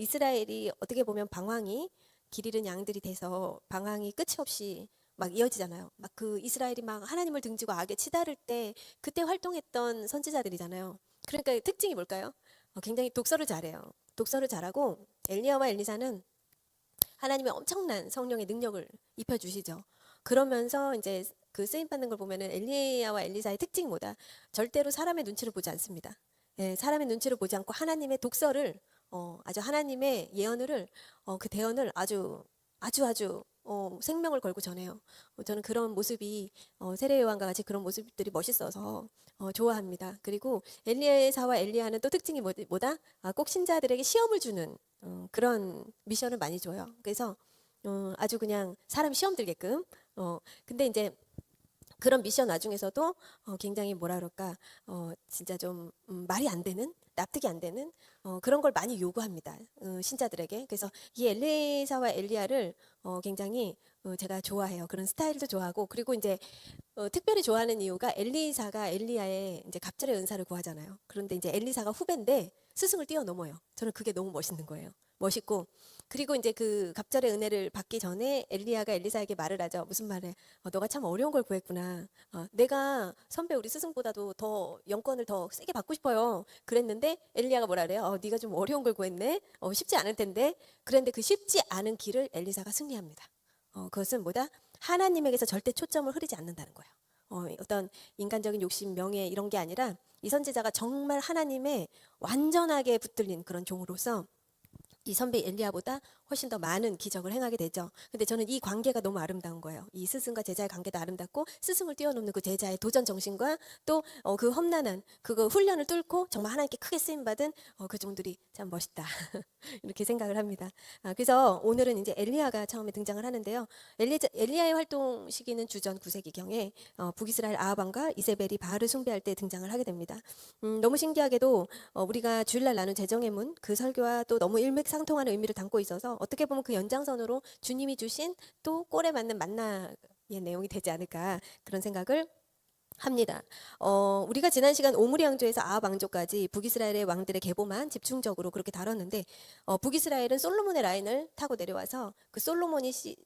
이스라엘이 어떻게 보면 방황이 길 잃은 양들이 돼서 방황이 끝이 없이 막 이어지잖아요. 막 그 이스라엘이 막 하나님을 등지고 악에 치달을 때 그때 활동했던 선지자들이잖아요. 그러니까 특징이 뭘까요? 굉장히 독서를 잘해요. 독서를 잘하고 엘리야와 엘리사는 하나님의 엄청난 성령의 능력을 입혀주시죠. 그러면서 이제 그 쓰임 받는 걸 보면은 엘리야와 엘리사의 특징이 뭐다? 절대로 사람의 눈치를 보지 않습니다. 예, 사람의 눈치를 보지 않고 하나님의 독서를 아주 하나님의 예언을 그 대언을 아주 생명을 걸고 전해요. 저는 그런 모습이 세례 요한과 같이 그런 모습들이 멋있어서 좋아합니다. 그리고 엘리사와 엘리야는 또 특징이 뭐다? 꼭 신자들에게 시험을 주는 그런 미션을 많이 줘요. 그래서 아주 그냥 사람 시험 들게끔. 근데 이제 그런 미션 와중에서도 굉장히 뭐라 그럴까 진짜 좀 말이 안 되는 납득이 안 되는 그런 걸 많이 요구합니다. 신자들에게. 그래서 이 엘리사와 엘리야를 굉장히 제가 좋아해요. 그런 스타일도 좋아하고 그리고 이제 특별히 좋아하는 이유가 엘리사가 엘리야의 이제 갑절의 은사를 구하잖아요. 그런데 이제 엘리사가 후배인데 스승을 뛰어넘어요. 저는 그게 너무 멋있는 거예요. 멋있고 그리고 이제 그 갑절의 은혜를 받기 전에 엘리야가 엘리사에게 말을 하죠. 무슨 말을? 너가 참 어려운 걸 구했구나. 내가 선배 우리 스승보다도 더 영권을 더 세게 받고 싶어요. 그랬는데 엘리야가 뭐라 그래요? 네가 좀 어려운 걸 구했네. 쉽지 않을 텐데. 그런데 그 쉽지 않은 길을 엘리사가 승리합니다. 그것은 뭐다? 하나님에게서 절대 초점을 흐리지 않는다는 거예요. 어떤 인간적인 욕심, 명예 이런 게 아니라 이 선지자가 정말 하나님의 완전하게 붙들린 그런 종으로서 이 선배 엘리야보다 훨씬 더 많은 기적을 행하게 되죠. 근데 저는 이 관계가 너무 아름다운 거예요. 이 스승과 제자의 관계도 아름답고 스승을 뛰어넘는 그 제자의 도전 정신과 또 그 험난한 그거 훈련을 뚫고 정말 하나님께 크게 쓰임 받은 그 종들이 참 멋있다. 이렇게 생각을 합니다. 그래서 오늘은 이제 엘리야가 처음에 등장을 하는데요. 엘리야의 활동 시기는 주전 9세기경에 북이스라엘 아합 왕과 이세벨이 바알을 숭배할 때 등장을 하게 됩니다. 너무 신기하게도 우리가 주일날 나눈 재정의 문 그 설교와 또 너무 일맥상통하는 의미를 담고 있어서 어떻게 보면 그 연장선으로 주님이 주신 또 꼴에 맞는 만나의 내용이 되지 않을까 그런 생각을 합니다. 우리가 지난 시간 오므리 왕조에서 아합 왕조까지 북이스라엘의 왕들의 계보만 집중적으로 그렇게 다뤘는데 북이스라엘은 솔로몬의 라인을 타고 내려와서 그 솔로몬이 씨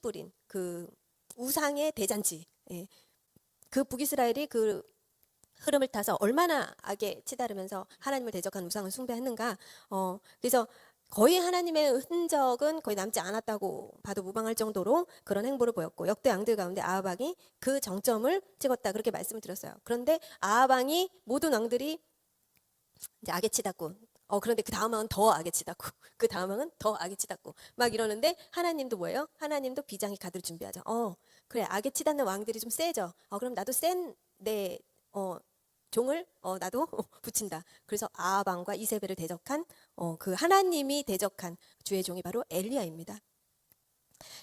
뿌린 그 우상의 대잔치, 예. 그 북이스라엘이 그 흐름을 타서 얼마나 악에 치달으면서 하나님을 대적한 우상을 숭배했는가. 그래서 거의 하나님의 흔적은 거의 남지 않았다고 봐도 무방할 정도로 그런 행보를 보였고 역대 왕들 가운데 아합 왕이 그 정점을 찍었다 그렇게 말씀을 드렸어요. 그런데 아합 왕이 모든 왕들이 이제 악에 치닫고 그런데 그 다음 왕은 더 악에 치닫고 그 다음 왕은 더 악에 치닫고 막 이러는데 하나님도 뭐예요? 하나님도 비장히 가들 준비하죠. 그래 악에 치닫는 왕들이 좀 세죠. 그럼 나도 센내 종을 나도 붙인다. 그래서 아합 왕과 이세벨을 대적한 그 하나님이 대적한 주의 종이 바로 엘리야입니다.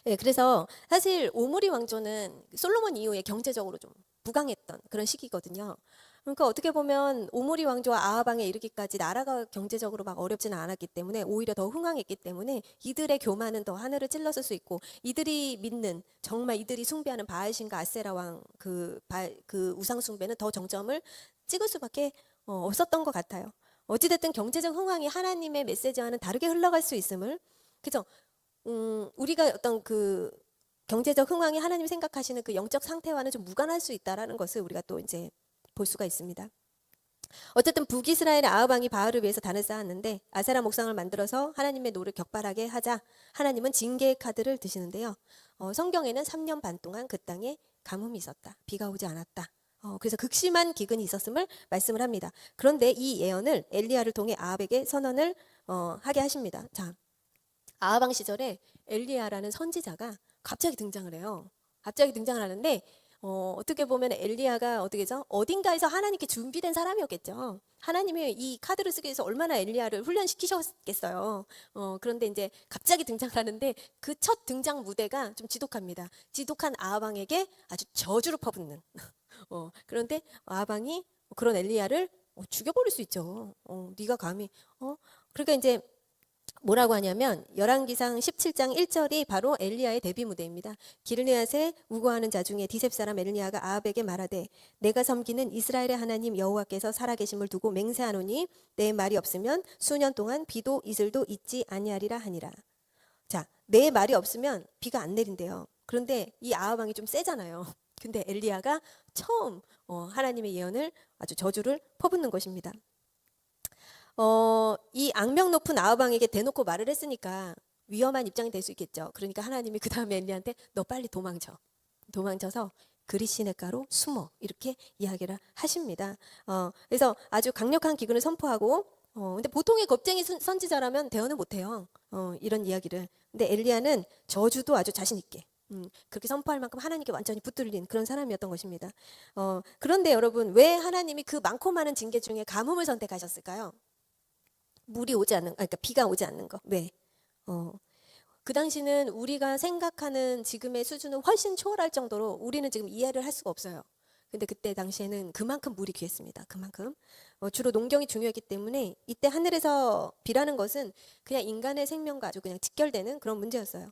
예, 그래서 사실 오므리 왕조는 솔로몬 이후에 경제적으로 좀 부강했던 그런 시기거든요. 그러니까 어떻게 보면 오므리 왕조와 아합 왕에 이르기까지 나라가 경제적으로 막 어렵지는 않았기 때문에 오히려 더 흥왕했기 때문에 이들의 교만은 더 하늘을 찔렀을 수 있고 이들이 믿는 정말 이들이 숭배하는 바알신과 아세라 왕 그 우상 숭배는 더 정점을 찍을 수밖에 없었던 것 같아요. 어찌됐든 경제적 흥왕이 하나님의 메시지와는 다르게 흘러갈 수 있음을 그죠? 우리가 어떤 그 경제적 흥황이 하나님 생각하시는 그 영적 상태와는 좀 무관할 수 있다라는 것을 우리가 또 이제 볼 수가 있습니다. 어쨌든 북이스라엘의 아합 왕이 바알을 위해서 단을 쌓았는데 아세라 목상을 만들어서 하나님의 노를 격발하게 하자 하나님은 징계의 카드를 드시는데요. 성경에는 3년 반 동안 그 땅에 가뭄이 있었다. 비가 오지 않았다. 그래서 극심한 기근이 있었음을 말씀을 합니다. 그런데 이 예언을 엘리야를 통해 아합에게 선언을 하게 하십니다. 자, 아하방 시절에 엘리야라는 선지자가 갑자기 등장을 해요. 갑자기 등장을 하는데 어떻게 보면 엘리야가 어떻게죠? 어딘가에서 하나님께 준비된 사람이었겠죠. 하나님이 이 카드를 쓰기 위해서 얼마나 엘리야를 훈련시키셨겠어요. 그런데 이제 갑자기 등장을 하는데 그 첫 등장 무대가 좀 지독합니다. 지독한 아하방에게 아주 저주를 퍼붓는. 그런데 아하방이 그런 엘리야를 죽여버릴 수 있죠. 네가 감히 그러니까 이제 뭐라고 하냐면 열왕기상 17장 1절이 바로 엘리야의 데뷔 무대입니다. 길르앗에 우거하는 자 중에 디셉 사람 엘리야가 아합에게 말하되 내가 섬기는 이스라엘의 하나님 여호와께서 살아계심을 두고 맹세하노니 내 말이 없으면 수년 동안 비도 이슬도 있지 아니하리라 하니라. 자, 내 말이 없으면 비가 안 내린대요. 그런데 이 아합 왕이 좀 세잖아요. 근데 엘리야가 처음 하나님의 예언을 아주 저주를 퍼붓는 것입니다. 이 악명 높은 아합 왕에게 대놓고 말을 했으니까 위험한 입장이 될 수 있겠죠. 그러니까 하나님이 그 다음에 엘리야한테 너 빨리 도망쳐서 그릿 시냇가로 숨어 이렇게 이야기를 하십니다. 그래서 아주 강력한 기근을 선포하고 근데 보통의 겁쟁이 선지자라면 대언을 못해요. 이런 이야기를. 근데 엘리야는 저주도 아주 자신 있게 그렇게 선포할 만큼 하나님께 완전히 붙들린 그런 사람이었던 것입니다. 그런데 여러분 왜 하나님이 그 많고 많은 징계 중에 가뭄을 선택하셨을까요? 물이 오지 않는, 그러니까 비가 오지 않는 거. 왜? 그 당시는 우리가 생각하는 지금의 수준을 훨씬 초월할 정도로 우리는 지금 이해를 할 수가 없어요. 근데 그때 당시에는 그만큼 물이 귀했습니다. 그만큼. 주로 농경이 중요했기 때문에 이때 하늘에서 비라는 것은 그냥 인간의 생명과 아주 그냥 직결되는 그런 문제였어요.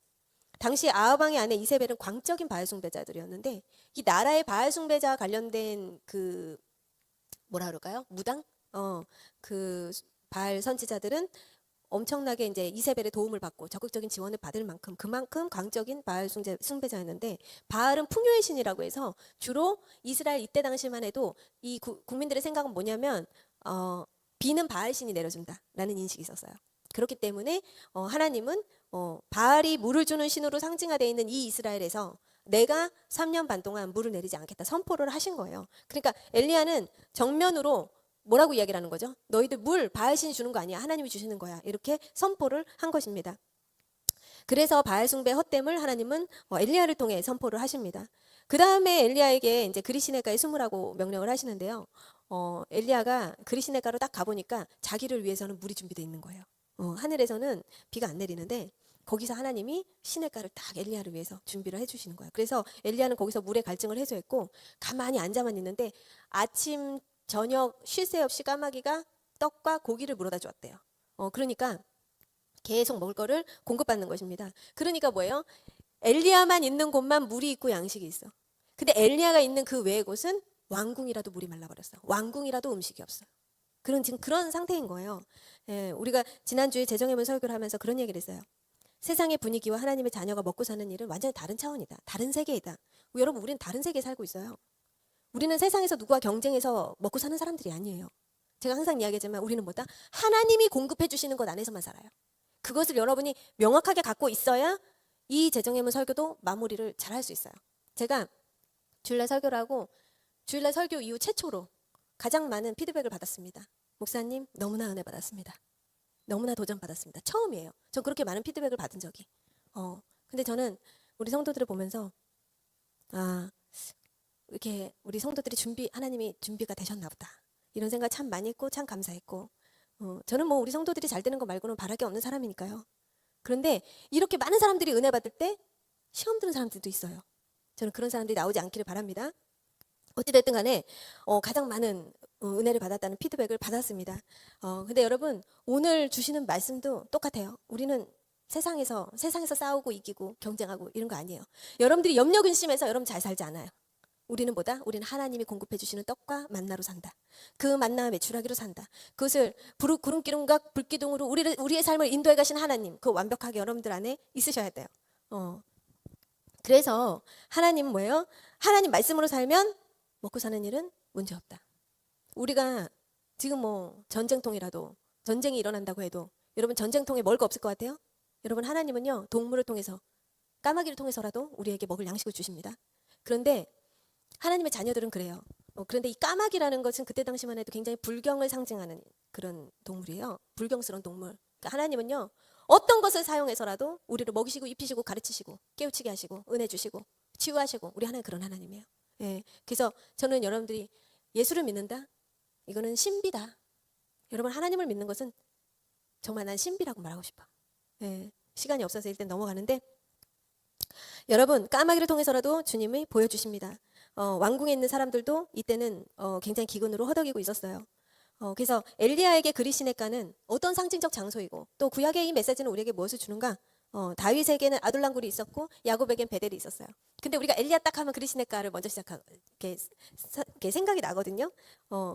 당시 아합 왕의 아내 이세벨은 광적인 바알 숭배자들이었는데 이 나라의 바알 숭배자 관련된 그 뭐라 그럴까요? 무당? 그 바알 선지자들은 엄청나게 이제 이세벨의 도움을 받고 적극적인 지원을 받을 만큼 그만큼 강적인 바알 숭배자였는데 바알은 풍요의 신이라고 해서 주로 이스라엘 이때 당시만 해도 이 국민들의 생각은 뭐냐면 비는 바알 신이 내려준다라는 인식이 있었어요. 그렇기 때문에 하나님은 바알이 물을 주는 신으로 상징화되어 있는 이 이스라엘에서 내가 3년 반 동안 물을 내리지 않겠다 선포를 하신 거예요. 그러니까 엘리야는 정면으로 뭐라고 이야기를 하는 거죠? 너희들 물 바알신이 주는 거 아니야. 하나님이 주시는 거야. 이렇게 선포를 한 것입니다. 그래서 바알 숭배 헛됨을 하나님은 엘리야를 통해 선포를 하십니다. 그 다음에 엘리야에게 이제 그릿 시냇가에 숨으라고 명령을 하시는데요. 엘리야가 그릿 시냇가로 딱 가보니까 자기를 위해서는 물이 준비되어 있는 거예요. 하늘에서는 비가 안 내리는데 거기서 하나님이 시냇가를 딱 엘리야를 위해서 준비를 해주시는 거예요. 그래서 엘리야는 거기서 물의 갈증을 해소했고 가만히 앉아만 있는데 아침 저녁 쉴 새 없이 까마귀가 떡과 고기를 물어다 주었대요. 그러니까 계속 먹을 거를 공급받는 것입니다. 그러니까 뭐예요? 엘리야만 있는 곳만 물이 있고 양식이 있어. 근데 엘리야가 있는 그 외의 곳은 왕궁이라도 물이 말라버렸어. 왕궁이라도 음식이 없어. 지금 그런 상태인 거예요. 우리가 지난주에 재정의문 설교를 하면서 그런 얘기를 했어요. 세상의 분위기와 하나님의 자녀가 먹고 사는 일은 완전히 다른 차원이다. 다른 세계이다. 여러분 우리는 다른 세계에 살고 있어요. 우리는 세상에서 누구와 경쟁해서 먹고 사는 사람들이 아니에요. 제가 항상 이야기하지만 우리는 뭐다? 하나님이 공급해 주시는 것 안에서만 살아요. 그것을 여러분이 명확하게 갖고 있어야 이 재정예문 설교도 마무리를 잘 할 수 있어요. 제가 주일날 설교를 하고 주일날 설교 이후 최초로 가장 많은 피드백을 받았습니다. 목사님 너무나 은혜 받았습니다. 너무나 도전 받았습니다. 처음이에요. 전 그렇게 많은 피드백을 받은 적이. 근데 저는 우리 성도들을 보면서 이렇게 우리 성도들이 하나님이 준비가 되셨나 보다. 이런 생각 참 많이 했고 참 감사했고 저는 뭐 우리 성도들이 잘 되는 거 말고는 바랄 게 없는 사람이니까요. 그런데 이렇게 많은 사람들이 은혜 받을 때 시험 드는 사람들도 있어요. 저는 그런 사람들이 나오지 않기를 바랍니다. 어찌됐든 간에 가장 많은 은혜를 받았다는 피드백을 받았습니다. 근데 여러분 오늘 주시는 말씀도 똑같아요. 우리는 세상에서 싸우고 이기고 경쟁하고 이런 거 아니에요. 여러분들이 염려 근심해서 여러분 잘 살지 않아요. 우리는 뭐다? 우리는 하나님이 공급해 주시는 떡과 만나로 산다. 그 만나와 매출하기로 산다. 그것을 구름기둥과 불기둥으로 우리의 삶을 인도해 가신 하나님, 그 완벽하게 여러분들 안에 있으셔야 돼요. 그래서 하나님은 뭐예요? 하나님 말씀으로 살면 먹고 사는 일은 문제 없다. 우리가 지금 뭐 전쟁통이라도 전쟁이 일어난다고 해도 여러분 전쟁통에 먹을 거 없을 것 같아요? 여러분 하나님은요 동물을 통해서 까마귀를 통해서라도 우리에게 먹을 양식을 주십니다. 그런데 하나님의 자녀들은 그래요. 그런데 이 까마귀라는 것은 그때 당시만 해도 굉장히 불경을 상징하는 그런 동물이에요. 불경스러운 동물. 그러니까 하나님은요 어떤 것을 사용해서라도 우리를 먹이시고 입히시고 가르치시고 깨우치게 하시고 은혜 주시고 치유하시고 우리 하나님 그런 하나님이에요. 그래서 저는 여러분들이 예수를 믿는다? 이거는 신비다. 여러분 하나님을 믿는 것은 정말 난 신비라고 말하고 싶어. 시간이 없어서 일단 넘어가는데 여러분 까마귀를 통해서라도 주님이 보여주십니다. 왕궁에 있는 사람들도 이때는 굉장히 기근으로 허덕이고 있었어요. 그래서 엘리야에게 그리시네가는 어떤 상징적 장소이고 또 구약의 이 메시지는 우리에게 무엇을 주는가? 다윗에게는 아둘람굴이 있었고 야곱에겐 베델이 있었어요. 근데 우리가 엘리야 딱 하면 그리시네가를 먼저 이렇게 생각이 나거든요.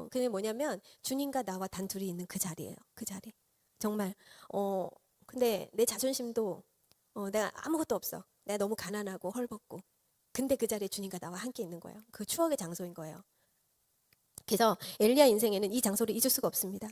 그게 뭐냐면 주님과 나와 단둘이 있는 그 자리예요. 그 자리. 정말 근데 내 자존심도 내가 아무것도 없어. 내가 너무 가난하고 헐벗고. 근데 그 자리에 주님과 나와 함께 있는 거예요. 그 추억의 장소인 거예요. 그래서 엘리야 인생에는 이 장소를 잊을 수가 없습니다.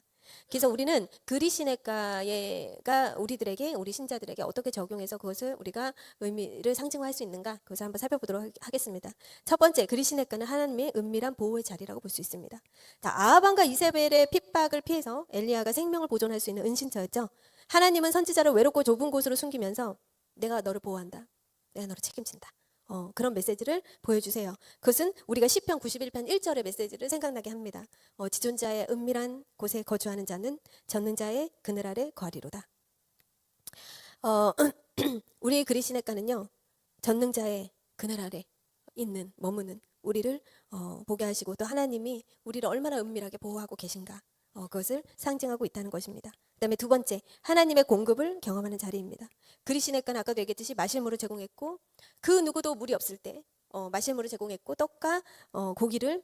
그래서 우리는 그리시네가가 우리들에게, 우리 신자들에게 어떻게 적용해서 그것을 우리가 의미를 상징화할 수 있는가, 그것을 한번 살펴보도록 하겠습니다. 첫 번째, 그리시네가는 하나님의 은밀한 보호의 자리라고 볼 수 있습니다. 자, 아하방과 이세벨의 핍박을 피해서 엘리야가 생명을 보존할 수 있는 은신처였죠. 하나님은 선지자를 외롭고 좁은 곳으로 숨기면서 내가 너를 보호한다, 내가 너를 책임진다, 그런 메시지를 보여주세요. 그것은 우리가 시편 91편 1절의 메시지를 생각나게 합니다. 지존자의 은밀한 곳에 거주하는 자는 젖는 자의 그늘 아래 거하리로다. 우리의 그리시네가는요, 젖는 자의 그늘 아래 있는, 머무는 우리를 보게 하시고 또 하나님이 우리를 얼마나 은밀하게 보호하고 계신가, 그것을 상징하고 있다는 것입니다. 그 다음에 두 번째, 하나님의 공급을 경험하는 자리입니다. 그리시네가는 아까도 얘기했듯이 마실 물을 제공했고 그 누구도 물이 없을 때 마실 물을 제공했고 떡과 고기를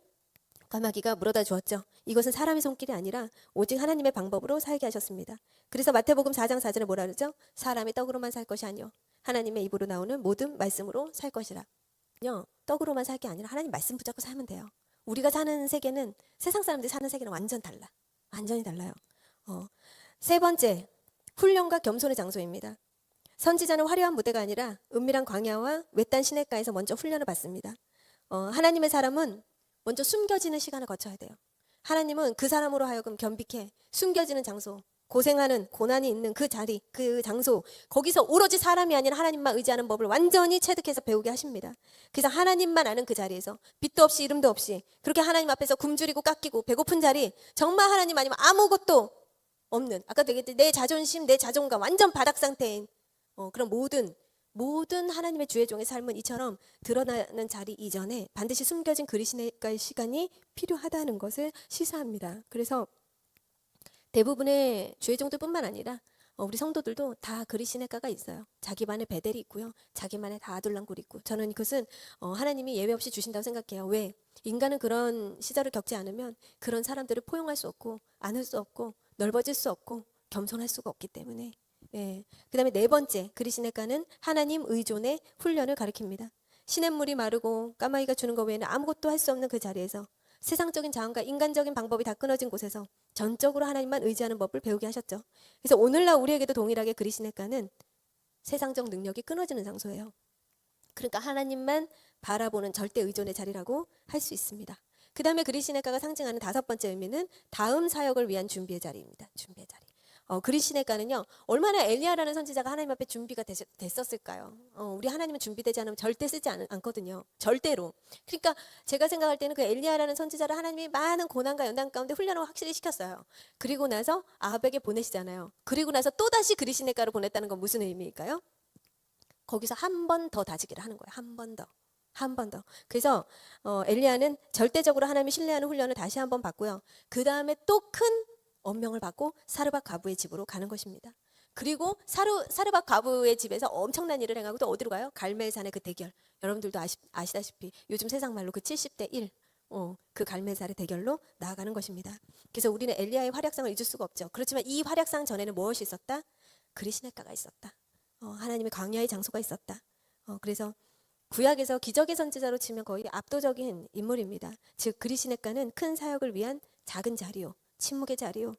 까마귀가 물어다 주었죠. 이것은 사람의 손길이 아니라 오직 하나님의 방법으로 살게 하셨습니다. 그래서 마태복음 4장 4절에 뭐라 그러죠? 사람이 떡으로만 살 것이 아니요 하나님의 입으로 나오는 모든 말씀으로 살 것이라. 떡으로만 살 게 아니라 하나님 말씀 붙잡고 살면 돼요. 우리가 사는 세계는 세상 사람들이 사는 세계는 완전 달라. 완전히 달라요. 세 번째, 훈련과 겸손의 장소입니다. 선지자는 화려한 무대가 아니라 은밀한 광야와 외딴 시냇가에서 먼저 훈련을 받습니다. 하나님의 사람은 먼저 숨겨지는 시간을 거쳐야 돼요. 하나님은 그 사람으로 하여금 겸비케 숨겨지는 장소, 고생하는 고난이 있는 그 자리, 그 장소, 거기서 오로지 사람이 아니라 하나님만 의지하는 법을 완전히 체득해서 배우게 하십니다. 그래서 하나님만 아는 그 자리에서 빛도 없이 이름도 없이 그렇게 하나님 앞에서 굶주리고 깎이고 배고픈 자리, 정말 하나님 아니면 아무것도 없는, 아까도 얘기했듯이 내 자존심, 내 자존감 완전 바닥 상태인 그런 모든 하나님의 주의 종의 삶은 이처럼 드러나는 자리 이전에 반드시 숨겨진 그리시네가의 시간이 필요하다는 것을 시사합니다. 그래서 대부분의 주의 종들뿐만 아니라 우리 성도들도 다 그리시네가가 있어요. 자기만의 베델이 있고요, 자기만의 다 아둘람굴이 있고, 저는 그것은 하나님이 예외 없이 주신다고 생각해요. 왜? 인간은 그런 시절을 겪지 않으면 그런 사람들을 포용할 수 없고 안을 수 없고 넓어질 수 없고 겸손할 수가 없기 때문에. 예. 그 다음에 네 번째, 그리시네가는 하나님 의존의 훈련을 가리킵니다. 시냇물이 마르고 까마귀가 주는 것 외에는 아무것도 할 수 없는 그 자리에서 세상적인 자원과 인간적인 방법이 다 끊어진 곳에서 전적으로 하나님만 의지하는 법을 배우게 하셨죠. 그래서 오늘날 우리에게도 동일하게 그리시네가는 세상적 능력이 끊어지는 장소예요. 그러니까 하나님만 바라보는 절대 의존의 자리라고 할 수 있습니다. 그 다음에 그리시네가가 상징하는 다섯 번째 의미는 다음 사역을 위한 준비의 자리입니다. 준비의 자리. 그리시네가는요, 얼마나 엘리야라는 선지자가 하나님 앞에 준비가 됐었을까요? 우리 하나님은 준비되지 않으면 절대 쓰지 않거든요. 절대로. 그러니까 제가 생각할 때는 그 엘리야라는 선지자를 하나님이 많은 고난과 연단 가운데 훈련을 확실히 시켰어요. 그리고 나서 아합에게 보내시잖아요. 그리고 나서 또다시 그리시네가로 보냈다는 건 무슨 의미일까요? 거기서 한 번 더 다지기를 하는 거예요. 한 번 더. 한 번 더. 그래서 엘리야는 절대적으로 하나님을 신뢰하는 훈련을 다시 한 번 받고요. 그 다음에 또 큰 엄명을 받고 사르밧 과부의 집으로 가는 것입니다. 그리고 사르밧 과부의 집에서 엄청난 일을 행하고 또 어디로 가요? 갈멜산의 그 대결. 여러분들도 아시다시피 요즘 세상 말로 그 70대 1, 그 갈멜산의 대결로 나아가는 것입니다. 그래서 우리는 엘리야의 활약상을 잊을 수가 없죠. 그렇지만 이 활약상 전에는 무엇이 있었다? 그리시네가가 있었다. 하나님의 광야의 장소가 있었다. 그래서 구약에서 기적의 선지자로 치면 거의 압도적인 인물입니다. 즉 그리시네가는 큰 사역을 위한 작은 자리요, 침묵의 자리요,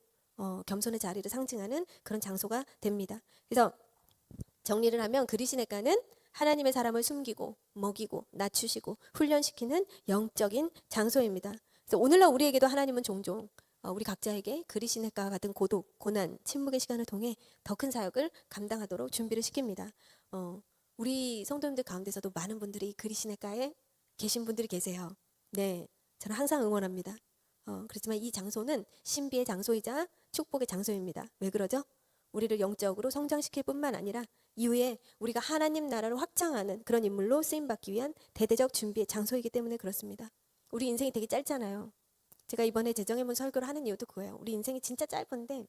겸손의 자리를 상징하는 그런 장소가 됩니다. 그래서 정리를 하면 그리시네가는 하나님의 사람을 숨기고 먹이고 낮추시고 훈련시키는 영적인 장소입니다. 그래서 오늘날 우리에게도 하나님은 종종 우리 각자에게 그리시네가와 같은 고독, 고난, 침묵의 시간을 통해 더 큰 사역을 감당하도록 준비를 시킵니다. 우리 성도님들 가운데서도 많은 분들이 그리시네가에 계신 분들이 계세요. 네, 저는 항상 응원합니다. 그렇지만 이 장소는 신비의 장소이자 축복의 장소입니다. 왜 그러죠? 우리를 영적으로 성장시킬 뿐만 아니라 이후에 우리가 하나님 나라를 확장하는 그런 인물로 쓰임받기 위한 대대적 준비의 장소이기 때문에 그렇습니다. 우리 인생이 되게 짧잖아요. 제가 이번에 재정의문 설교를 하는 이유도 그거예요. 우리 인생이 진짜 짧은데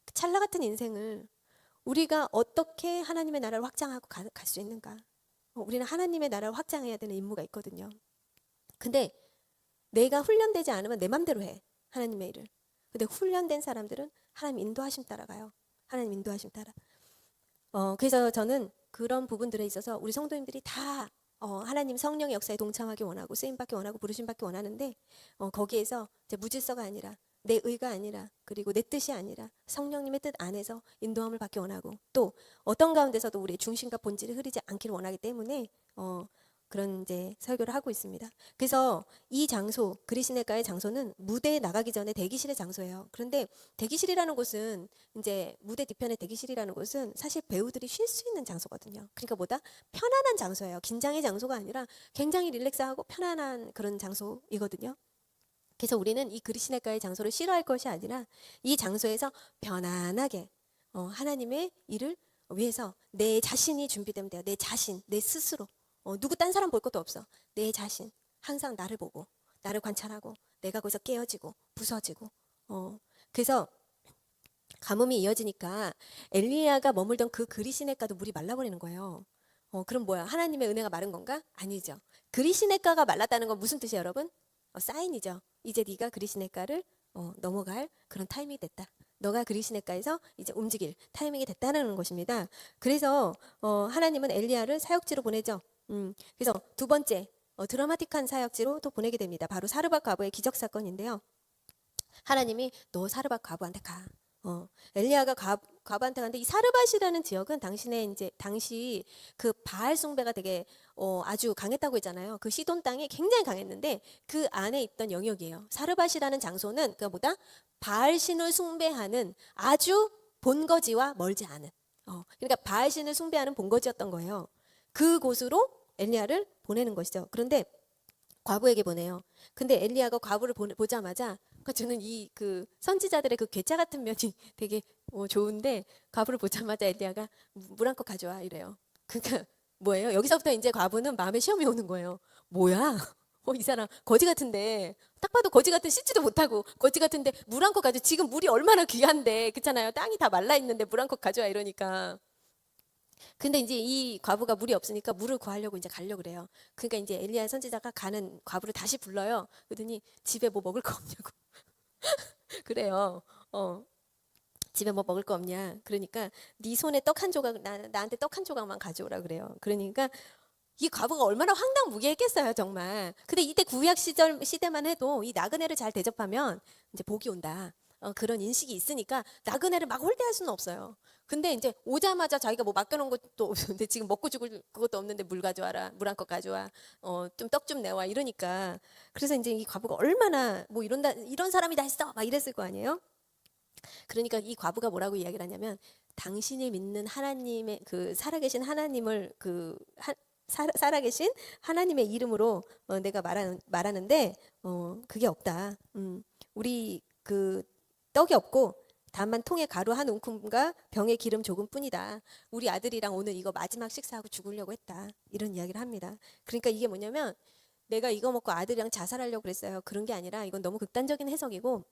그 찰나 같은 인생을 우리가 어떻게 하나님의 나라를 확장하고 갈 수 있는가. 우리는 하나님의 나라를 확장해야 되는 임무가 있거든요. 근데 내가 훈련되지 않으면 내 맘대로 해. 하나님의 일을. 근데 훈련된 사람들은 하나님 인도하심 따라가요. 하나님 인도하심 따라. 그래서 저는 그런 부분들에 있어서 우리 성도님들이 다 하나님 성령의 역사에 동참하기 원하고 쓰임받기 원하고 부르심받기 원하는데 거기에서 이제 무질서가 아니라 내 의가 아니라 그리고 내 뜻이 아니라 성령님의 뜻 안에서 인도함을 받기 원하고 또 어떤 가운데서도 우리의 중심과 본질이 흐리지 않기를 원하기 때문에 그런 이제 설교를 하고 있습니다. 그래서 이 장소 그리시네가의 장소는 무대에 나가기 전에 대기실의 장소예요. 그런데 대기실이라는 곳은 이제 무대 뒤편의 대기실이라는 곳은 사실 배우들이 쉴 수 있는 장소거든요. 그러니까 뭐다 편안한 장소예요. 긴장의 장소가 아니라 굉장히 릴렉스하고 편안한 그런 장소이거든요. 그래서 우리는 이 그리시네가의 장소를 싫어할 것이 아니라 이 장소에서 편안하게 하나님의 일을 위해서 내 자신이 준비되면 돼요. 내 자신, 내 스스로. 누구 딴 사람 볼 것도 없어. 내 자신 항상 나를 보고 나를 관찰하고 내가 거기서 깨어지고 부서지고 그래서 가뭄이 이어지니까 엘리야가 머물던 그 그리시네가도 물이 말라버리는 거예요. 그럼 뭐야? 하나님의 은혜가 마른 건가? 아니죠. 그리시네가가 말랐다는 건 무슨 뜻이에요, 여러분? 사인이죠. 이제 네가 그리시네가를 넘어갈 그런 타이밍이 됐다. 너가 그리시네가에서 이제 움직일 타이밍이 됐다는 것입니다. 그래서 하나님은 엘리야를 사역지로 보내죠. 그래서 두 번째 드라마틱한 사역지로 또 보내게 됩니다. 바로 사르밧 과부의 기적 사건인데요. 하나님이 너 사르밧 과부한테 가. 엘리야가 과부한테 갔는데 이 사르밧이라는 지역은 당시 그 바알 숭배가 되게 아주 강했다고 했잖아요. 그 시돈 땅이 굉장히 강했는데 그 안에 있던 영역이에요. 사르밧이라는 장소는 그보다 바알 신을 숭배하는 아주 본거지와 멀지 않은 그러니까 바알 신을 숭배하는 본거지였던 거예요. 그곳으로 엘리야를 보내는 것이죠. 그런데 과부에게 보내요. 근데 엘리야가 과부를 보자마자 저는 이 그 선지자들의 그 괴짜 같은 면이 되게 좋은데 과부를 보자마자 엘리야가 물 한 컵 가져와 이래요. 그러니까 뭐예요? 여기서부터 이제 과부는 마음에 시험이 오는 거예요. 뭐야? 이 사람 거지 같은데 딱 봐도 거지 같은 씻지도 못하고 거지 같은데 물 한 컵 가져. 지금 물이 얼마나 귀한데 그렇잖아요. 땅이 다 말라 있는데 물 한 컵 가져와 이러니까. 근데 이제 이 과부가 물이 없으니까 물을 구하려고 이제 가려고 그래요. 그러니까 이제 엘리야 선지자가 가는 과부를 다시 불러요. 그러더니 집에 뭐 먹을 거 없냐고 그래요. 집에 뭐 먹을 거 없냐. 그러니까 네 손에 떡 한 조각 나한테 떡 한 조각만 가져오라 그래요. 그러니까 이 과부가 얼마나 황당무계했겠어요, 정말. 근데 이때 구약 시대만 해도 이 나그네를 잘 대접하면 이제 복이 온다. 그런 인식이 있으니까 나그네를 막 홀대할 수는 없어요. 근데 이제 오자마자 자기가 뭐 맡겨놓은 것도 없는데 지금 먹고 죽을 그것도 없는데 물 가져와라, 물 한 컵 가져와, 좀 떡 좀 내와 이러니까 그래서 이제 이 과부가 얼마나 뭐 이런 사람이 다 했어 막 이랬을 거 아니에요. 그러니까 이 과부가 뭐라고 이야기를 하냐면 당신이 믿는 하나님의 그 살아계신 하나님을 살아계신 하나님의 이름으로 내가 말하는데 그게 없다. 우리 그 떡이 없고 다만 통에 가루 한 움큼과 병에 기름 조금뿐이다. 우리 아들이랑 오늘 이거 마지막 식사하고 죽으려고 했다. 이런 이야기를 합니다. 그러니까 이게 뭐냐면 내가 이거 먹고 아들이랑 자살하려고 그랬어요. 그런 게 아니라 이건 너무 극단적인 해석이고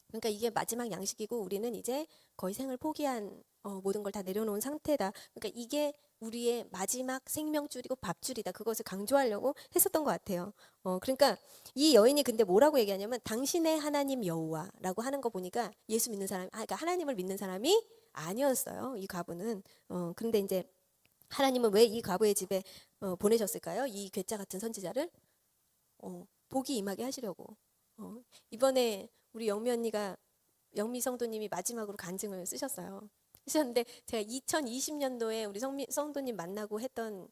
그러니까 이게 마지막 양식이고 우리는 이제 거의 생을 포기한 모든 걸 다 내려놓은 상태다. 그러니까 이게 우리의 마지막 생명줄이고 밥줄이다. 그것을 강조하려고 했었던 것 같아요. 그러니까 이 여인이 근데 뭐라고 얘기하냐면 당신의 하나님 여호와라고 하는 거 보니까 예수 믿는 사람, 그러니까 하나님을 믿는 사람이 아니었어요. 이 과부는. 그런데 이제 하나님은 왜 이 과부의 집에 보내셨을까요? 이 괴짜 같은 선지자를 복이 임하게 하시려고. 이번에 우리 영미 언니가 영미 성도님이 마지막으로 간증을 쓰셨는데 제가 2020년도에 우리 성도님 만나고 했던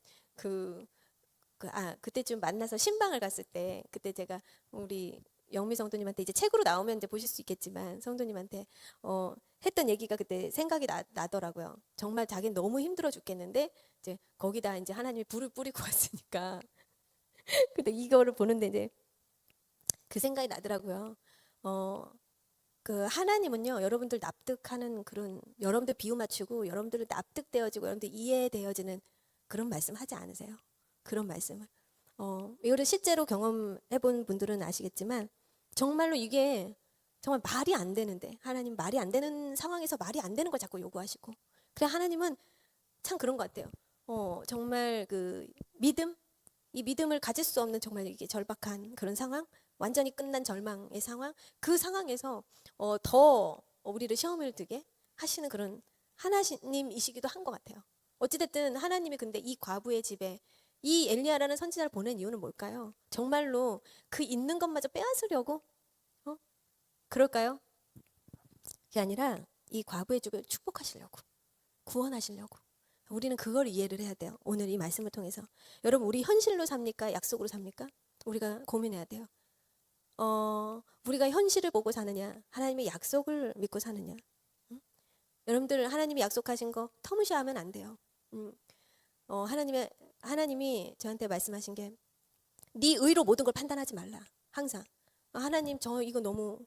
그때쯤 만나서 신방을 갔을 때 그때 제가 우리 영미 성도님한테 이제 책으로 나오면 이제 보실 수 있겠지만 성도님한테 했던 얘기가 그때 생각이 나더라고요. 정말 자기는 너무 힘들어 죽겠는데 이제 거기다 이제 하나님이 불을 뿌리고 왔으니까 근데 이거를 보는데 이제 그 생각이 나더라고요. 그 하나님은요, 여러분들 납득하는 그런, 여러분들 비유 맞추고, 여러분들 납득되어지고, 여러분들 이해되어지는 그런 말씀 하지 않으세요. 그런 말씀을. 이거를 실제로 경험해본 분들은 아시겠지만, 정말로 이게 정말 말이 안 되는데, 하나님 말이 안 되는 상황에서 말이 안 되는 걸 자꾸 요구하시고, 그래 하나님은 참 그런 것 같아요. 정말 그 믿음, 이 믿음을 가질 수 없는 정말 이게 절박한 그런 상황, 완전히 끝난 절망의 상황, 그 상황에서 더 우리를 시험을 들게 하시는 그런 하나님이시기도 한 것 같아요. 어찌됐든 하나님이 근데 이 과부의 집에 이 엘리야라는 선지자를 보낸 이유는 뭘까요? 정말로 그 있는 것마저 빼앗으려고? 그럴까요? 그게 아니라 이 과부의 집을 축복하시려고, 구원하시려고. 우리는 그걸 이해를 해야 돼요. 오늘 이 말씀을 통해서. 여러분, 우리 현실로 삽니까? 약속으로 삽니까? 우리가 고민해야 돼요. 우리가 현실을 보고 사느냐, 하나님의 약속을 믿고 사느냐. 여러분들 하나님이 약속하신 거 터무시하면 안 돼요. 하나님이 저한테 말씀하신 게, 네 의로 모든 걸 판단하지 말라. 항상. 하나님, 이거 너무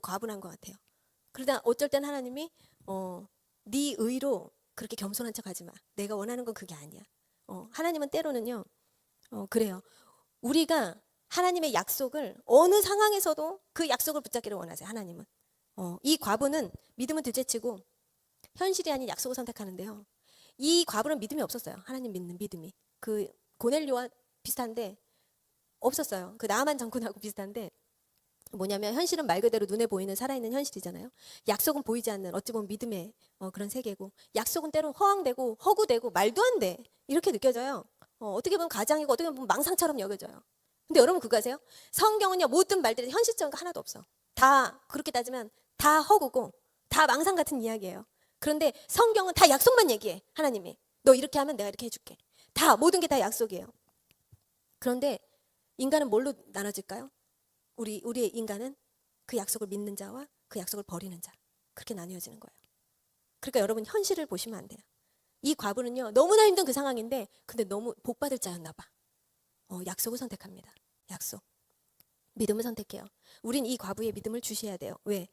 과분한 것 같아요. 그러다 어쩔 땐 하나님이 네 의로 그렇게 겸손한 척하지 마. 내가 원하는 건 그게 아니야. 하나님은 때로는요, 그래요. 우리가 하나님의 약속을 어느 상황에서도 그 약속을 붙잡기를 원하세요. 하나님은. 이 과부는 믿음은 둘째치고 현실이 아닌 약속을 선택하는데요. 이 과부는 믿음이 없었어요. 하나님 믿는 믿음이. 그 고넬료와 비슷한데 없었어요. 그 나아만 장군하고 비슷한데, 뭐냐면 현실은 말 그대로 눈에 보이는 살아있는 현실이잖아요. 약속은 보이지 않는 어찌 보면 믿음의 그런 세계고, 약속은 때로 허황되고 허구되고 말도 안 돼 이렇게 느껴져요. 어떻게 보면 가장이고 어떻게 보면 망상처럼 여겨져요. 근데 여러분 그거 아세요? 성경은요, 모든 말들이 현실적인 거 하나도 없어. 다 그렇게 따지면 다 허구고 다 망상 같은 이야기예요. 그런데 성경은 다 약속만 얘기해. 하나님이 너 이렇게 하면 내가 이렇게 해줄게. 다 모든 게 다 약속이에요. 그런데 인간은 뭘로 나눠질까요? 우리의 인간은 그 약속을 믿는 자와 그 약속을 버리는 자, 그렇게 나뉘어지는 거예요. 그러니까 여러분 현실을 보시면 안 돼요. 이 과부는요, 너무나 힘든 그 상황인데 근데 너무 복받을 자였나 봐. 약속을 선택합니다. 약속. 믿음을 선택해요. 우린 이 과부의 믿음을 주셔야 돼요. 왜?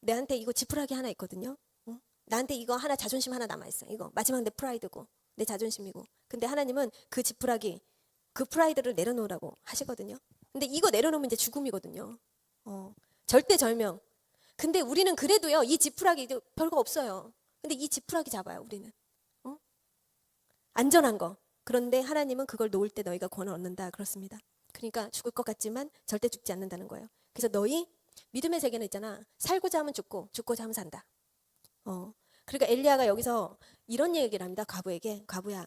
내한테 이거 지푸라기 하나 있거든요. 나한테 이거 하나, 자존심 하나 남아있어. 이거 마지막 내 프라이드고 내 자존심이고. 근데 하나님은 그 지푸라기, 그 프라이드를 내려놓으라고 하시거든요. 근데 이거 내려놓으면 이제 죽음이거든요. 절대절명. 근데 우리는 그래도요, 이 지푸라기 별거 없어요. 근데 이 지푸라기 잡아요, 우리는. 안전한 거. 그런데 하나님은 그걸 놓을 때 너희가 권을 얻는다, 그렇습니다. 그러니까 죽을 것 같지만 절대 죽지 않는다는 거예요. 그래서 너희 믿음의 세계는 있잖아. 살고자 하면 죽고, 죽고자 하면 산다. 그러니까 엘리야가 여기서 이런 얘기를 합니다. 과부에게. 과부야,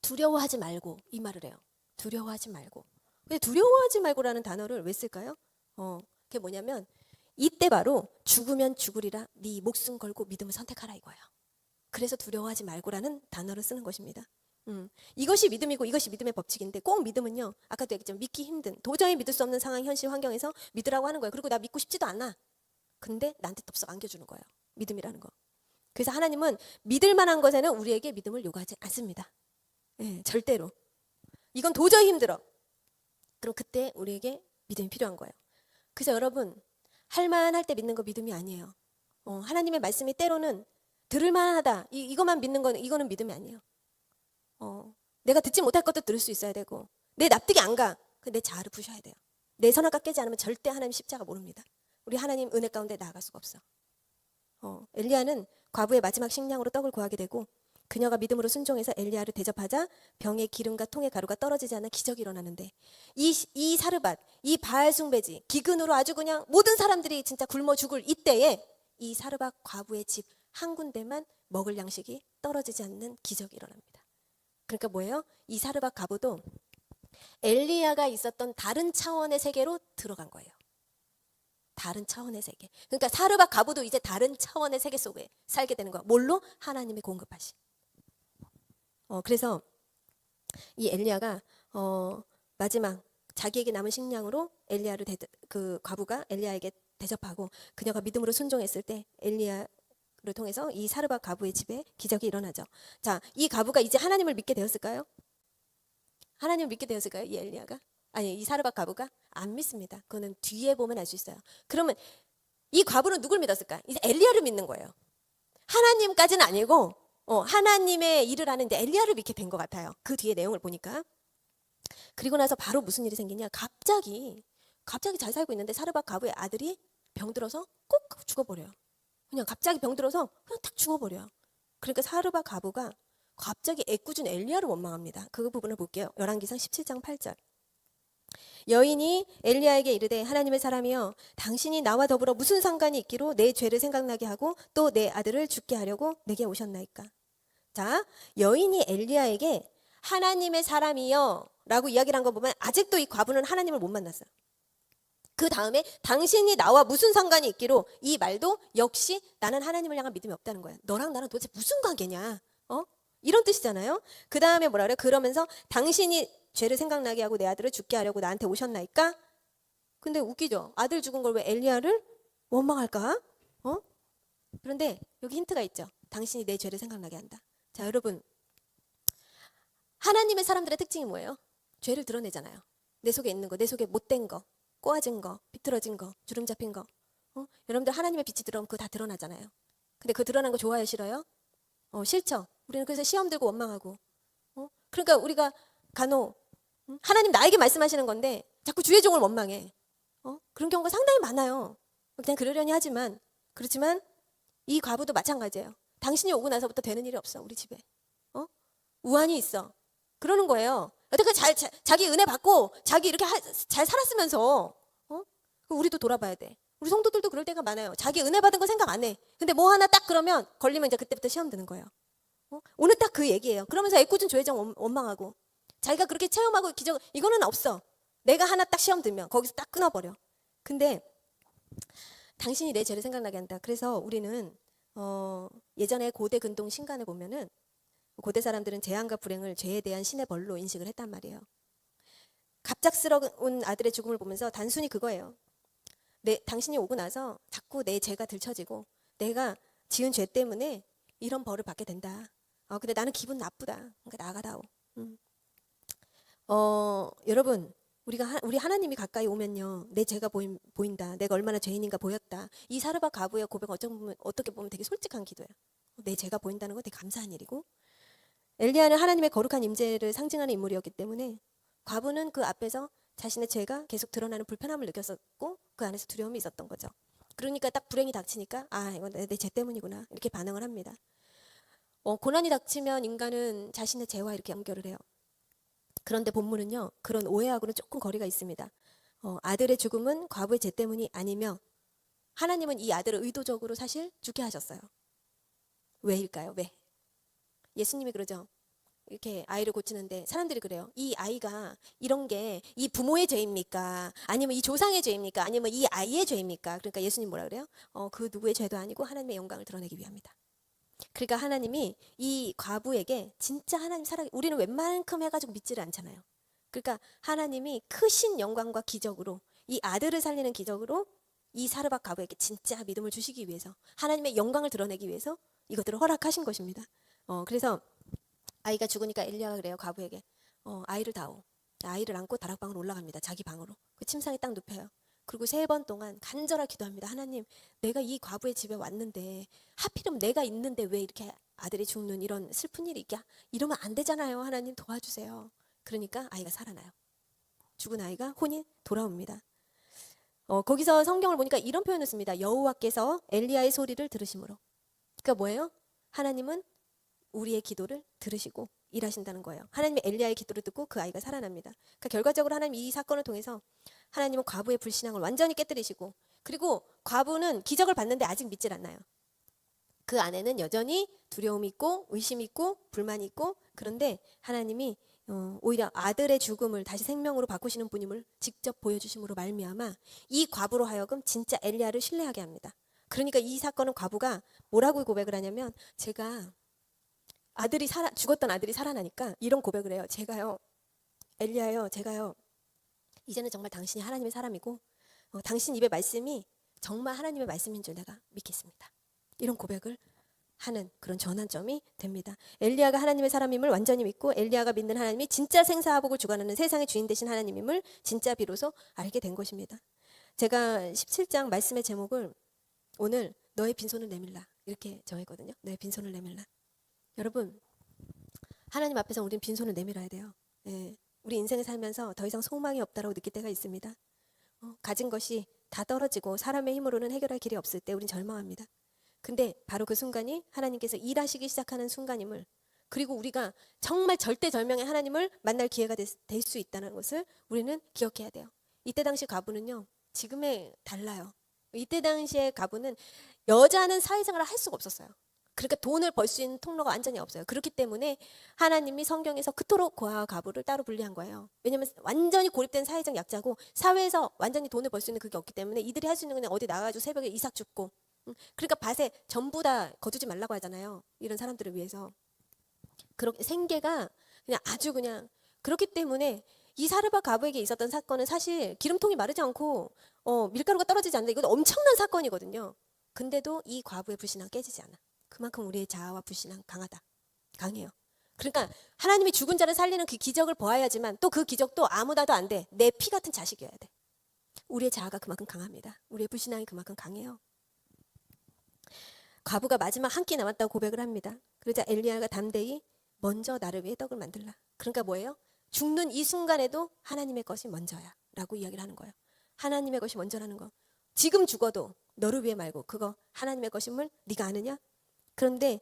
두려워하지 말고, 이 말을 해요. 두려워하지 말고. 근데 두려워하지 말고라는 단어를 왜 쓸까요? 그게 뭐냐면, 이때 바로 죽으면 죽으리라 네 목숨 걸고 믿음을 선택하라 이거예요. 그래서 두려워하지 말고라는 단어를 쓰는 것입니다. 이것이 믿음이고 이것이 믿음의 법칙인데, 꼭 믿음은요, 아까도 얘기했지만 믿기 힘든, 도저히 믿을 수 없는 상황, 현실, 환경에서 믿으라고 하는 거예요. 그리고 나 믿고 싶지도 않아. 근데 나한테 덥석 안겨주는 거예요, 믿음이라는 거. 그래서 하나님은 믿을 만한 것에는 우리에게 믿음을 요구하지 않습니다. 절대로. 이건 도저히 힘들어. 그럼 그때 우리에게 믿음이 필요한 거예요. 그래서 여러분, 할만할 때 믿는 거 믿음이 아니에요. 하나님의 말씀이 때로는 들을만하다, 이것만 믿는 거는, 이거는 믿음이 아니에요. 내가 듣지 못할 것도 들을 수 있어야 되고, 내 납득이 안 가, 내 자아를 부셔야 돼요. 내 선악과 깨지 않으면 절대 하나님 십자가 모릅니다. 우리 하나님 은혜 가운데 나아갈 수가 없어. 엘리야는 과부의 마지막 식량으로 떡을 구하게 되고, 그녀가 믿음으로 순종해서 엘리야를 대접하자 병의 기름과 통의 가루가 떨어지지 않는 기적이 일어나는데, 이 사르밧, 이 바알 숭배지, 기근으로 아주 그냥 모든 사람들이 진짜 굶어 죽을 이때에 이 사르밧 과부의 집 한 군데만 먹을 양식이 떨어지지 않는 기적이 일어납니다. 그러니까 뭐예요? 이 사르밧 과부도 엘리야가 있었던 다른 차원의 세계로 들어간 거예요. 다른 차원의 세계. 그러니까 사르밧 과부도 이제 다른 차원의 세계 속에 살게 되는 거야. 뭘로? 하나님이 공급하신. 그래서 이 엘리야가 마지막 자기에게 남은 식량으로 그 과부가 엘리야에게 대접하고, 그녀가 믿음으로 순종했을 때 엘리야를 통해서 이 사르밧 과부의 집에 기적이 일어나죠. 자, 이 과부가 이제 하나님을 믿게 되었을까요? 하나님을 믿게 되었을까요? 이 엘리야가? 아니, 이 사르밧 과부가? 안 믿습니다. 그거는 뒤에 보면 알 수 있어요. 그러면 이 과부는 누굴 믿었을까? 이제 엘리야를 믿는 거예요. 하나님까지는 아니고 하나님의 일을 하는 이제 엘리야를 믿게 된 것 같아요. 그 뒤에 내용을 보니까. 그리고 나서 바로 무슨 일이 생기냐? 갑자기 갑자기 잘 살고 있는데 사르밧 가부의 아들이 병들어서 꼭 죽어버려요. 그냥 갑자기 병들어서 그냥 탁 죽어버려요. 그러니까 사르밧 가부가 갑자기 애꿎은 엘리야를 원망합니다. 그 부분을 볼게요. 열왕기상 17장 8절. 여인이 엘리야에게 이르되 하나님의 사람이여 당신이 나와 더불어 무슨 상관이 있기로 내 죄를 생각나게 하고 또 내 아들을 죽게 하려고 내게 오셨나이까. 자, 여인이 엘리야에게 하나님의 사람이여 라고 이야기를 한 거 보면 아직도 이 과부는 하나님을 못 만났어요. 그 다음에 당신이 나와 무슨 상관이 있기로, 이 말도 역시 나는 하나님을 향한 믿음이 없다는 거야. 너랑 나랑 도대체 무슨 관계냐? 이런 뜻이잖아요. 그 다음에 뭐라 그래? 그러면서 당신이 죄를 생각나게 하고 내 아들을 죽게 하려고 나한테 오셨나이까? 근데 웃기죠. 아들 죽은 걸 왜 엘리야를 원망할까? 그런데 여기 힌트가 있죠. 당신이 내 죄를 생각나게 한다. 자, 여러분, 하나님의 사람들의 특징이 뭐예요? 죄를 드러내잖아요. 내 속에 있는 거, 내 속에 못된 거, 꼬아진 거, 비틀어진 거, 주름 잡힌 거. 여러분들 하나님의 빛이 들어오면 그거 다 드러나잖아요. 근데 그 드러난 거 좋아요, 싫어요? 싫죠. 우리는 그래서 시험 들고 원망하고. 그러니까 우리가 간혹 하나님 나에게 말씀하시는 건데 자꾸 주의 종을 원망해. 그런 경우가 상당히 많아요. 그냥 그러려니 하지만, 그렇지만 이 과부도 마찬가지예요. 당신이 오고 나서부터 되는 일이 없어, 우리 집에. 우환이 있어. 그러는 거예요. 여태까지 자기 은혜 받고 자기 이렇게 잘 살았으면서 우리도 돌아봐야 돼. 우리 성도들도 그럴 때가 많아요. 자기 은혜 받은 거 생각 안 해. 근데 뭐 하나 딱 그러면 걸리면 이제 그때부터 시험 드는 거예요. 오늘 딱 그 얘기예요. 그러면서 애꿎은 죄정 원망하고 자기가 그렇게 체험하고 기적, 이거는 없어. 내가 하나 딱 시험 들면 거기서 딱 끊어버려. 근데 당신이 내 죄를 생각나게 한다. 그래서 우리는 예전에 고대 근동 신간을 보면은 고대 사람들은 재앙과 불행을 죄에 대한 신의 벌로 인식을 했단 말이에요. 갑작스러운 아들의 죽음을 보면서 단순히 그거예요. 당신이 오고 나서 자꾸 내 죄가 들춰지고 내가 지은 죄 때문에 이런 벌을 받게 된다. 근데 나는 기분 나쁘다. 그러니까 나가다오. 여러분, 우리 하나님이 가까이 오면요, 내 죄가 보인다. 내가 얼마나 죄인인가 보였다. 이 사르밧 가부의 고백은 어떻게 보면 되게 솔직한 기도예요. 내 죄가 보인다는 건 되게 감사한 일이고, 엘리야는 하나님의 거룩한 임재를 상징하는 인물이었기 때문에 과부는 그 앞에서 자신의 죄가 계속 드러나는 불편함을 느꼈었고 그 안에서 두려움이 있었던 거죠. 그러니까 딱 불행이 닥치니까 이건 내 죄 때문이구나 이렇게 반응을 합니다. 고난이 닥치면 인간은 자신의 죄와 이렇게 연결을 해요. 그런데 본문은요, 그런 오해하고는 조금 거리가 있습니다. 아들의 죽음은 과부의 죄 때문이 아니며 하나님은 이 아들을 의도적으로 사실 죽게 하셨어요. 왜일까요? 왜? 예수님이 그러죠. 이렇게 아이를 고치는데 사람들이 그래요. 이 아이가 이런 게 이 부모의 죄입니까? 아니면 이 조상의 죄입니까? 아니면 이 아이의 죄입니까? 그러니까 예수님 뭐라 그래요? 그 누구의 죄도 아니고 하나님의 영광을 드러내기 위함이다. 그러니까 하나님이 이 과부에게 진짜 하나님 우리는 웬만큼 해가지고 믿지를 않잖아요. 그러니까 하나님이 크신 영광과 기적으로 이 아들을 살리는 기적으로 이 사르밧 과부에게 진짜 믿음을 주시기 위해서 하나님의 영광을 드러내기 위해서 이것들을 허락하신 것입니다. 그래서 아이가 죽으니까 엘리야가 그래요. 과부에게 아이를 다오. 아이를 안고 다락방으로 올라갑니다. 자기 방으로. 그 침상에 딱 눕혀요. 그리고 3번 동안 간절하게 기도합니다. 하나님, 내가 이 과부의 집에 왔는데 하필이면 내가 있는데 왜 이렇게 아들이 죽는 이런 슬픈 일이 있게 이러면 안 되잖아요. 하나님 도와주세요. 그러니까 아이가 살아나요. 죽은 아이가 혼이 돌아옵니다. 거기서 성경을 보니까 이런 표현을 씁니다. 여호와께서 엘리야의 소리를 들으심으로. 그러니까 뭐예요? 하나님은 우리의 기도를 들으시고 일하신다는 거예요. 하나님이 엘리야의 기도를 듣고 그 아이가 살아납니다. 그러니까 결과적으로 하나님 이 사건을 통해서 하나님은 과부의 불신앙을 완전히 깨뜨리시고, 그리고 과부는 기적을 봤는데 아직 믿질 않나요. 그 안에는 여전히 두려움이 있고 의심이 있고 불만이 있고, 그런데 하나님이 오히려 아들의 죽음을 다시 생명으로 바꾸시는 분임을 직접 보여주심으로 말미암아 이 과부로 하여금 진짜 엘리야를 신뢰하게 합니다. 그러니까 이 사건은 과부가 뭐라고 고백을 하냐면, 제가 죽었던 아들이 살아나니까 이런 고백을 해요. 제가요, 엘리야요, 제가요, 이제는 정말 당신이 하나님의 사람이고 당신 입의 말씀이 정말 하나님의 말씀인 줄 내가 믿겠습니다. 이런 고백을 하는 그런 전환점이 됩니다. 엘리야가 하나님의 사람임을 완전히 믿고 엘리야가 믿는 하나님이 진짜 생사화복을 주관하는 세상의 주인 되신 하나님임을 진짜 비로소 알게 된 것입니다. 제가 17장 말씀의 제목을 오늘 너의 빈손을 내밀라 이렇게 정했거든요. 너의 빈손을 내밀라. 여러분, 하나님 앞에서 우리는 빈손을 내밀어야 돼요. 우리 인생을 살면서 더 이상 소망이 없다라고 느낄 때가 있습니다. 가진 것이 다 떨어지고 사람의 힘으로는 해결할 길이 없을 때 우린 절망합니다. 근데 바로 그 순간이 하나님께서 일하시기 시작하는 순간임을, 그리고 우리가 정말 절대절명의 하나님을 만날 기회가 될 수 있다는 것을 우리는 기억해야 돼요. 이때 당시 과부는요, 지금에 달라요. 이때 당시의 과부는 여자는 사회생활을 할 수가 없었어요. 그러니까 돈을 벌 수 있는 통로가 완전히 없어요. 그렇기 때문에 하나님이 성경에서 그토록 고아와 과부를 따로 분리한 거예요. 왜냐하면 완전히 고립된 사회적 약자고 사회에서 완전히 돈을 벌 수 있는 그게 없기 때문에 이들이 할 수 있는 그냥 어디 나가가지고 새벽에 이삭 줍고, 그러니까 밭에 전부 다 거두지 말라고 하잖아요. 이런 사람들을 위해서. 그렇게 생계가 그냥 아주 그냥, 그렇기 때문에 이 사르밧 과부에게 있었던 사건은 사실 기름통이 마르지 않고 밀가루가 떨어지지 않는다. 이건 엄청난 사건이거든요. 근데도 이 과부의 불신앙 깨지지 않아. 그만큼 우리의 자아와 불신앙 강해요. 그러니까 하나님이 죽은 자를 살리는 그 기적을 보아야지만 또 그 기적도 아무나도 안 돼. 내 피 같은 자식이어야 돼. 우리의 자아가 그만큼 강합니다. 우리의 불신앙이 그만큼 강해요. 과부가 마지막 한 끼 남았다고 고백을 합니다. 그러자 엘리야가 담대히 먼저 나를 위해 떡을 만들라. 그러니까 뭐예요? 죽는 이 순간에도 하나님의 것이 먼저야 라고 이야기를 하는 거예요. 하나님의 것이 먼저라는 거. 지금 죽어도 너를 위해 말고 그거 하나님의 것임을 네가 아느냐? 그런데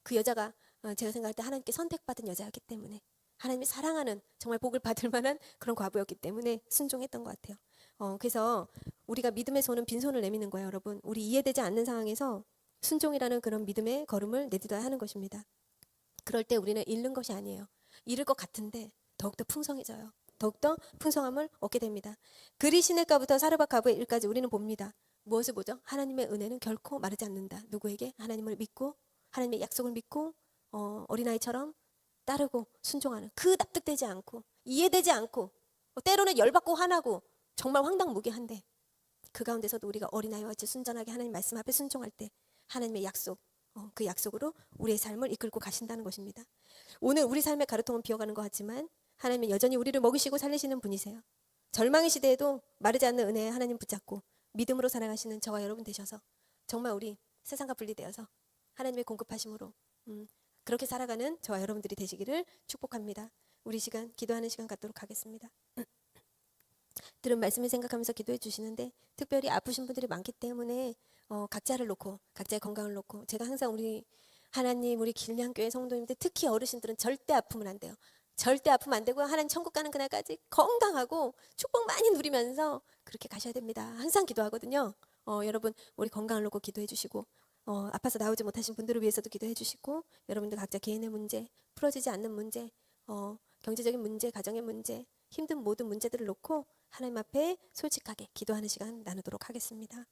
그 여자가 제가 생각할 때 하나님께 선택받은 여자였기 때문에, 하나님이 사랑하는 정말 복을 받을 만한 그런 과부였기 때문에 순종했던 것 같아요. 그래서 우리가 믿음의 손은 빈손을 내미는 거예요, 여러분. 우리 이해되지 않는 상황에서 순종이라는 그런 믿음의 걸음을 내딛어야 하는 것입니다. 그럴 때 우리는 잃는 것이 아니에요. 잃을 것 같은데 더욱더 풍성해져요. 더욱더 풍성함을 얻게 됩니다. 그리 시냇가부터 사르밧 과부의 일까지 우리는 봅니다. 무엇을 보죠? 하나님의 은혜는 결코 마르지 않는다. 누구에게? 하나님을 믿고 하나님의 약속을 믿고 어린아이처럼 따르고 순종하는, 그 납득되지 않고 이해되지 않고 때로는 열받고 화나고 정말 황당무계한데 그 가운데서도 우리가 어린아이와 같이 순전하게 하나님 말씀 앞에 순종할 때 하나님의 약속, 그 약속으로 우리의 삶을 이끌고 가신다는 것입니다. 오늘 우리 삶의 가르통은 비어가는 것 같지만 하나님은 여전히 우리를 먹이시고 살리시는 분이세요. 절망의 시대에도 마르지 않는 은혜에 하나님 붙잡고 믿음으로 살아가시는 저와 여러분 되셔서 정말 우리 세상과 분리되어서 하나님의 공급하심으로 그렇게 살아가는 저와 여러분들이 되시기를 축복합니다. 우리 시간, 기도하는 시간 갖도록 하겠습니다. 들은 말씀을 생각하면서 기도해 주시는데 특별히 아프신 분들이 많기 때문에 각자를 놓고, 각자의 건강을 놓고, 제가 항상 우리 하나님, 우리 길냥교회 성도님들, 특히 어르신들은 절대 아프면 안 돼요. 절대 아프면 안 되고요. 하나님 천국 가는 그날까지 건강하고 축복 많이 누리면서 그렇게 가셔야 됩니다. 항상 기도하거든요. 여러분 우리 건강을 놓고 기도해 주시고, 아파서 나오지 못하신 분들을 위해서도 기도해 주시고, 여러분들 각자 개인의 문제, 풀어지지 않는 문제, 경제적인 문제, 가정의 문제, 힘든 모든 문제들을 놓고 하나님 앞에 솔직하게 기도하는 시간 나누도록 하겠습니다.